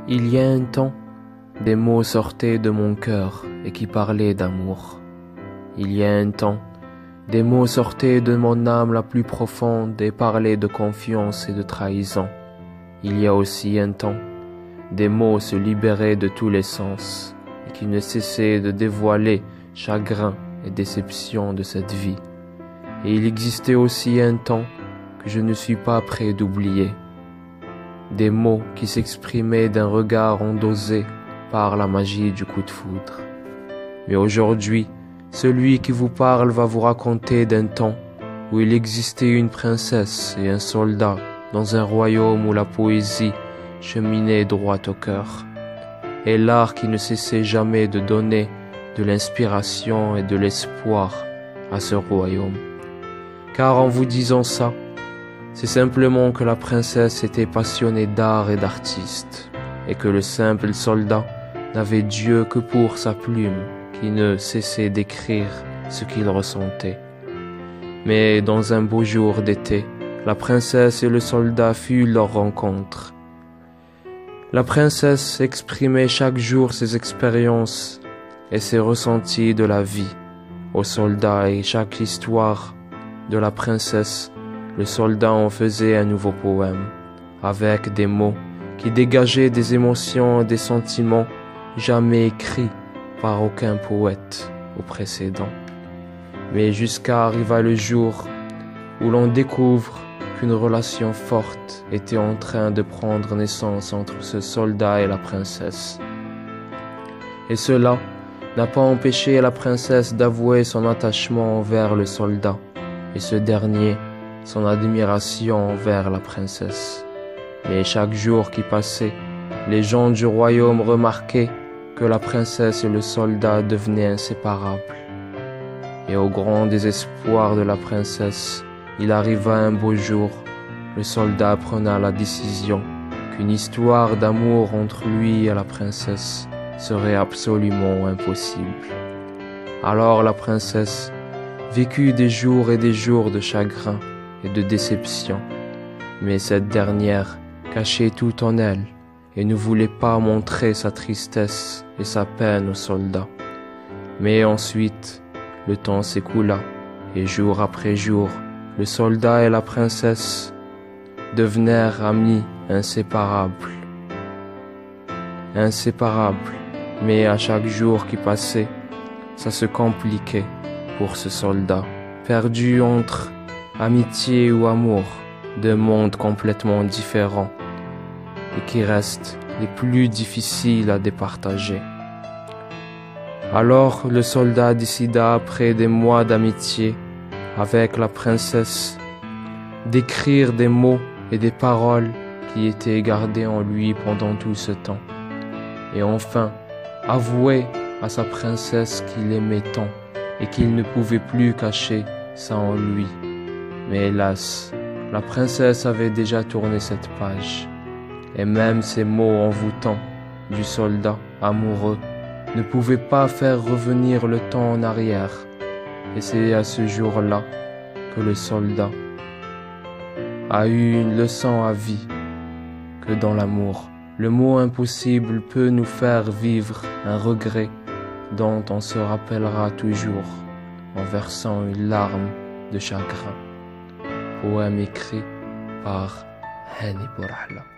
Il y a un temps, des mots sortaient de mon cœur et qui parlaient d'amour. Il y a un temps, des mots sortaient de mon âme la plus profonde et parlaient de confiance et de trahison. Il y a aussi un temps, des mots se libéraient de tous les sens et qui ne cessaient de dévoiler chagrin et déception de cette vie. Et il existait aussi un temps que je ne suis pas prêt d'oublier. Des mots qui s'exprimaient d'un regard endossé par la magie du coup de foudre. Mais aujourd'hui, celui qui vous parle va vous raconter d'un temps où il existait une princesse et un soldat dans un royaume où la poésie cheminait droit au cœur, et l'art qui ne cessait jamais de donner de l'inspiration et de l'espoir à ce royaume. Car en vous disant ça, c'est simplement que la princesse était passionnée d'art et d'artistes, et que le simple soldat n'avait Dieu que pour sa plume, qui ne cessait d'écrire ce qu'il ressentait. Mais dans un beau jour d'été, la princesse et le soldat fut leur rencontre. La princesse exprimait chaque jour ses expériences et ses ressentis de la vie au soldat, et chaque histoire de la princesse, le soldat en faisait un nouveau poème, avec des mots qui dégageaient des émotions et des sentiments jamais écrits par aucun poète au précédent. Mais jusqu'à arriver le jour où l'on découvre qu'une relation forte était en train de prendre naissance entre ce soldat et la princesse. Et cela n'a pas empêché la princesse d'avouer son attachement envers le soldat, et ce dernier son admiration envers la princesse. Mais chaque jour qui passait, les gens du royaume remarquaient que la princesse et le soldat devenaient inséparables. Et au grand désespoir de la princesse, il arriva un beau jour, le soldat prenait la décision qu'une histoire d'amour entre lui et la princesse serait absolument impossible. Alors la princesse vécut des jours et des jours de chagrin et de déception, mais cette dernière cachait tout en elle et ne voulait pas montrer sa tristesse et sa peine au soldat. Mais ensuite, le temps s'écoula, et jour après jour, le soldat et la princesse devinrent amis inséparables. Mais à chaque jour qui passait, ça se compliquait pour ce soldat, perdu entre amitié ou amour, deux mondes complètement différents et qui restent les plus difficiles à départager. Alors le soldat décida, après des mois d'amitié avec la princesse, d'écrire des mots et des paroles qui étaient gardés en lui pendant tout ce temps, et enfin avouer à sa princesse qu'il aimait tant et qu'il ne pouvait plus cacher ça en lui. Mais hélas, la princesse avait déjà tourné cette page, et même ces mots envoûtants du soldat amoureux ne pouvaient pas faire revenir le temps en arrière. Et c'est à ce jour-là que le soldat a eu une leçon à vie, que dans l'amour, le mot impossible peut nous faire vivre un regret dont on se rappellera toujours en versant une larme de chagrin. Poème écrit par Hani Bourahla.